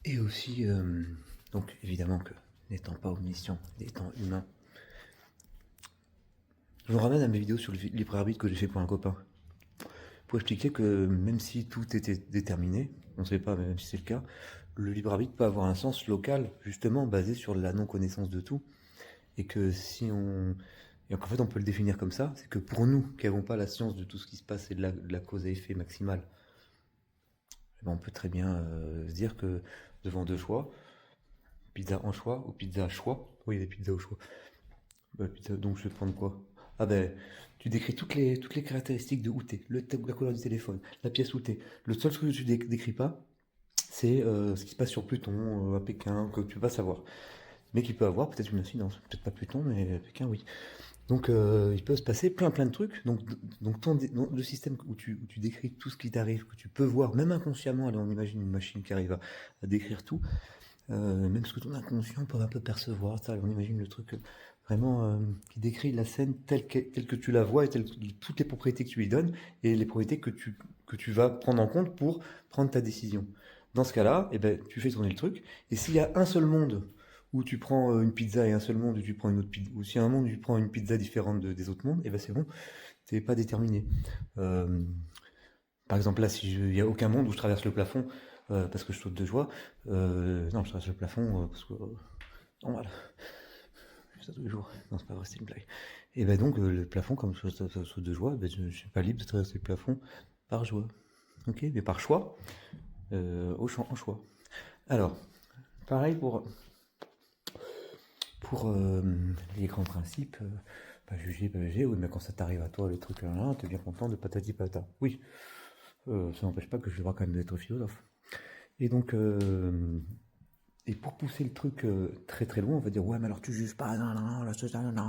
Et aussi, donc évidemment que n'étant pas omniscient, étant humain, je me ramène à mes vidéos sur le libre arbitre que j'ai fait pour un copain. Pour expliquer que même si tout était déterminé, on ne sait pas, mais même si c'est le cas, le libre arbitre peut avoir un sens local, justement basé sur la non-connaissance de tout. Et que si on. Et qu'en fait, on peut le définir comme ça, c'est que pour nous, qui n'avons pas la science de tout ce qui se passe et de la cause à effet maximale, eh ben, on peut très bien se dire que devant deux choix, pizza en choix ou pizza à choix, oui, il y a des pizzas au choix. Bah, pizza, donc je vais prendre quoi? Ah ben, tu décris toutes les caractéristiques de où t'es, la couleur du téléphone, la pièce où t'es. Le seul truc que tu décris pas, c'est ce qui se passe sur Pluton, à Pékin, que tu peux pas savoir. Mais qui peut avoir peut-être une incidence. Peut-être pas Pluton, mais Pékin, oui. Donc il peut se passer plein de trucs. Donc le système où tu décris tout ce qui t'arrive, que tu peux voir, même inconsciemment, allez, on imagine une machine qui arrive à décrire tout, même ce que ton inconscient peut un peu percevoir, ça, on imagine le truc vraiment qui décrit la scène telle que tu la vois et toutes les propriétés que tu lui donnes et les propriétés que tu vas prendre en compte pour prendre ta décision. Dans ce cas-là, eh ben, tu fais tourner le truc, et s'il y a un seul monde où tu prends une pizza et un seul monde où tu prends une autre pizza, ou s'il y a un monde où tu prends une pizza différente des autres mondes, eh ben c'est bon, c'est pas déterminé. Euh, Par exemple, là, si il n'y a aucun monde où je traverse le plafond parce que je saute de joie, non, je traverse le plafond parce que. Non, voilà, je fais ça tous les jours. Non, c'est pas vrai, c'est une blague. Et ben donc, le plafond, comme je saute de joie, ben, je ne suis pas libre de traverser le plafond par joie. Ok, mais par choix, en choix. Alors, pareil pour les grands principes, pas juger, pas juger, oui, mais quand ça t'arrive à toi, les trucs là, t'es bien content de patati patata. Oui, ça n'empêche pas que j'ai le droit quand même d'être philosophe. Et donc, et pour pousser le truc très très loin, on va dire ouais, mais alors tu juges pas, non, non, non, là,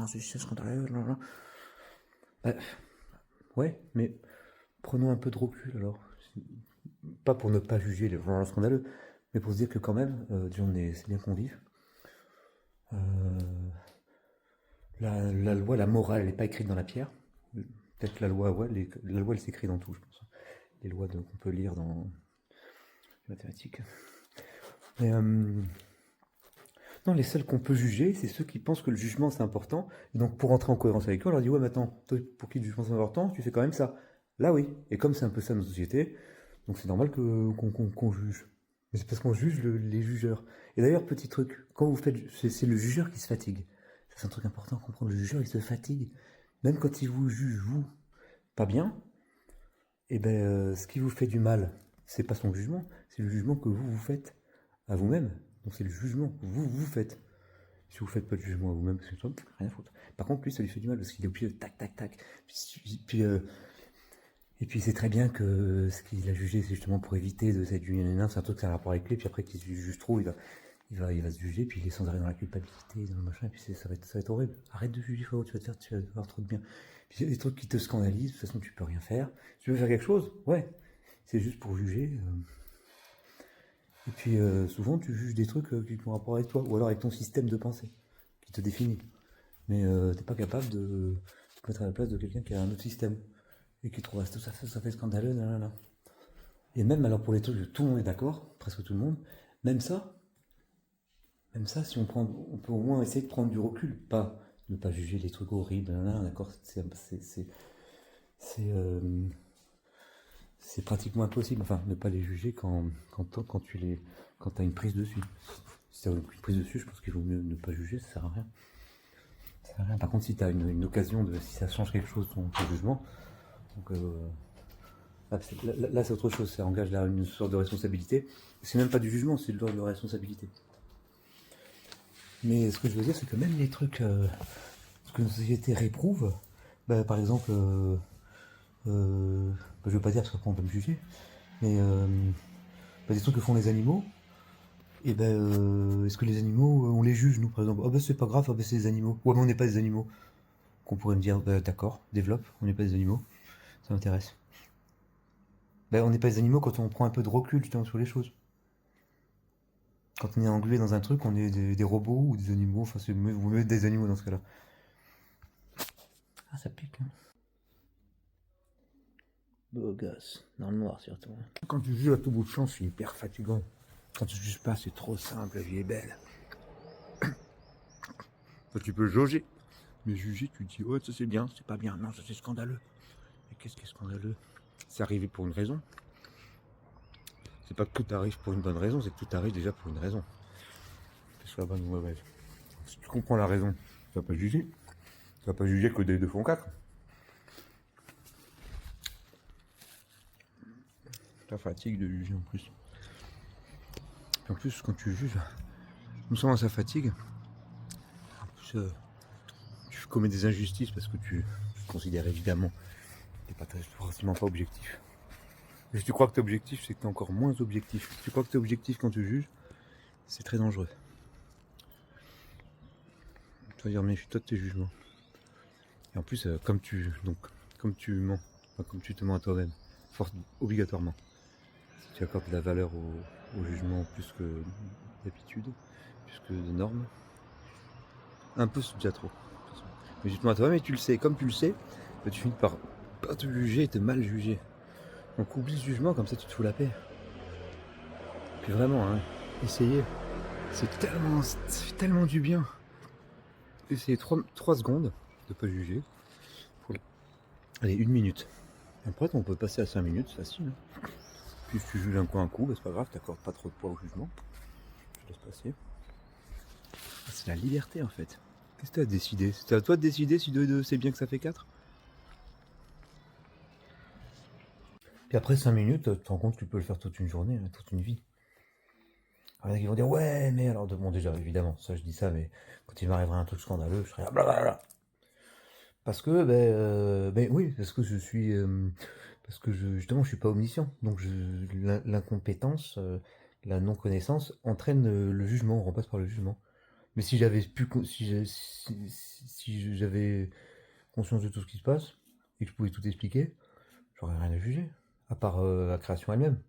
c'est scandaleux, non, non. Bah, ouais, mais prenons un peu de recul alors. Pas pour ne pas juger les gens scandaleux, mais pour se dire que quand même, c'est bien qu'on vive. Euh, la loi, la morale, elle n'est pas écrite dans la pierre. Peut-être que la loi, ouais, la loi, elle s'écrit dans tout, je pense. Les lois qu'on peut lire dans les mathématiques. Mais non, les seuls qu'on peut juger, c'est ceux qui pensent que le jugement c'est important. Et donc, pour entrer en cohérence avec eux, on leur dit ouais, mais attends, toi, pour qui le jugement c'est important, tu fais quand même ça. Là, oui. Et comme c'est un peu ça nos sociétés, donc c'est normal qu'on juge. Mais c'est parce qu'on juge les jugeurs. Et d'ailleurs, petit truc, quand vous faites, c'est le jugeur qui se fatigue. Ça, c'est un truc important à comprendre. Le jugeur, il se fatigue. Même quand il vous juge, vous, pas bien, et ben, ce qui vous fait du mal, c'est pas son jugement, c'est le jugement que vous vous faites à vous-même. Donc c'est le jugement que vous vous faites. Si vous faites pas de jugement à vous-même, c'est rien à foutre. Par contre, lui, ça lui fait du mal parce qu'il est obligé de tac, tac, tac. Et puis c'est très bien que ce qu'il a jugé, c'est justement pour éviter de s'être jugé. C'est un truc qui a un rapport avec lui. Puis après qu'il se juge trop, il va se juger. Puis il est sans arrêt dans la culpabilité, dans le machin. Et puis ça va être horrible. Arrête de juger, frérot, tu vas avoir trop de bien. Puis il y a des trucs qui te scandalisent. De toute façon, tu peux rien faire. Tu veux faire quelque chose? Ouais. C'est juste pour juger. Et puis souvent, tu juges des trucs qui ont rapport avec toi, ou alors avec ton système de pensée, qui te définit. Mais t'es pas capable de te mettre à la place de quelqu'un qui a un autre système, et qui trouve tout ça fait scandaleux, nanana. Et même alors pour les trucs où tout le monde est d'accord, presque tout le monde, même ça, même ça, si on peut au moins essayer de prendre du recul, pas ne pas juger les trucs horribles, nanana, d'accord, c'est, euh, c'est pratiquement impossible. Enfin, ne pas les juger quand t'as une prise dessus. Si t'as une prise dessus, je pense qu'il vaut mieux ne pas juger, ça sert à rien. Ça sert à rien. Par contre, si t'as une occasion si ça change quelque chose ton jugement, donc là, c'est autre chose, ça engage une sorte de responsabilité. C'est même pas du jugement, c'est de l'ordre de responsabilité. Mais ce que je veux dire, c'est que même les trucs ce que nos sociétés réprouvent, bah, par exemple, je veux pas dire parce qu'après on peut me juger, mais bah, des trucs que font les animaux, et ben est-ce que les animaux, on les juge nous par exemple? Ah bah c'est pas grave, ah bah c'est des animaux. Ouais mais on n'est pas des animaux. Qu'on pourrait me dire, bah, d'accord, développe, on n'est pas des animaux, ça m'intéresse. Ben on n'est pas des animaux quand on prend un peu de recul justement sur les choses. Quand on est englué dans un truc, on est des robots ou des animaux, enfin vous mettez des animaux dans ce cas-là. Ah ça pique, hein. Beau gosse, dans le noir surtout. Quand tu joues à tout bout de champ, c'est hyper fatigant. Quand tu juges pas, c'est trop simple, la vie est belle. Toi, tu peux jauger. Mais juger, tu te dis, oh, ça c'est bien, c'est pas bien. Non, ça c'est scandaleux. Mais qu'est-ce qui est scandaleux? C'est arrivé pour une raison. C'est pas que tout arrive pour une bonne raison, c'est que tout arrive déjà pour une raison. Que ce soit bonne ou mauvaise. Si tu comprends la raison, tu vas pas juger. Tu vas pas juger que des deux font quatre. Ça fatigue de juger en plus. Et en plus, quand tu juges, non seulement ça fatigue, en plus, tu commets des injustices parce que tu considères évidemment que tu n'es forcément pas objectif. Et si tu crois que tu es objectif, c'est que tu es encore moins objectif. Si tu crois que tu es objectif quand tu juges, c'est très dangereux. Tu vas dire, méfie-toi de tes jugements. Et en plus, comme tu mens, enfin, comme tu te mens à toi-même, obligatoirement, si tu accordes de la valeur au jugement plus que d'habitude, plus que de normes, un peu c'est déjà trop. Mais tu te mens à toi-même et tu le sais. Comme tu le sais, tu finis par pas te juger et te mal juger. Donc oublie ce jugement, comme ça tu te fous la paix. Puis vraiment, hein, essayez. C'est tellement du bien. Essayez 3 secondes de pas juger. Allez, 1 minute. Après, on peut passer à 5 minutes, c'est facile. Puis si tu juges un coup, bah, c'est pas grave, t'accordes pas trop de poids au jugement. Tu laisses passer. C'est la liberté en fait. Qu'est-ce que tu as décidé? C'est à toi de décider si 2 et 2 c'est bien que ça fait 4. Puis après 5 minutes, tu te rends compte que tu peux le faire toute une journée, toute une vie. Alors, il y en a qui vont dire ouais, mais alors, bon, déjà, évidemment, ça je dis ça, mais quand il m'arriverait un truc scandaleux, je serais blablabla. Parce que, ben oui, parce que je suis. Parce que justement, je suis pas omniscient. Donc, l'incompétence, la non-connaissance entraîne le jugement, on repasse par le jugement. Mais si j'avais pu. Si j'avais conscience de tout ce qui se passe, et que je pouvais tout expliquer, j'aurais rien à juger. À part la création elle-même.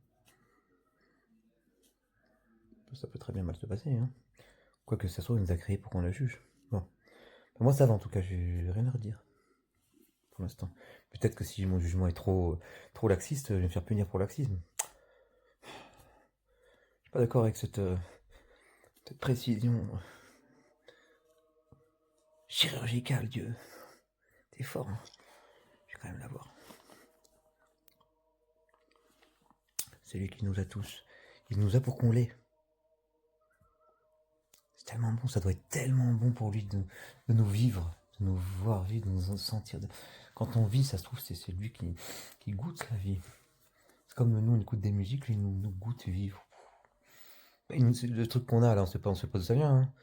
Ça peut très bien mal se passer, hein. Quoique ça soit, il nous a créé pour qu'on la juge. Bon. Moi, ça va en tout cas, j'ai rien à redire. Pour l'instant. Peut-être que si mon jugement est trop laxiste, je vais me faire punir pour laxisme. Je suis pas d'accord avec cette précision chirurgicale, Dieu. T'es fort, hein. Je vais quand même l'avoir. C'est lui qui nous a tous. Il nous a pour qu'on l'ait. C'est tellement bon, ça doit être tellement bon pour lui de nous vivre, de nous voir vivre, de nous sentir. Quand on vit, ça se trouve, c'est lui qui goûte la vie. C'est comme nous, on écoute des musiques, lui, nous goûte vivre. Le truc qu'on a là, on sait pas d'où ça vient. Hein.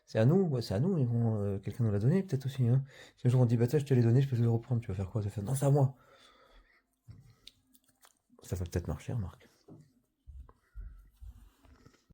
C'est à nous, ouais, c'est à nous, mais bon, quelqu'un nous l'a donné peut-être aussi. Hein. Si un jour on dit, bah je te l'ai donné, je peux te le reprendre, tu vas faire quoi? Tu vas faire, non, c'est à moi. Ça va peut-être marcher, remarque.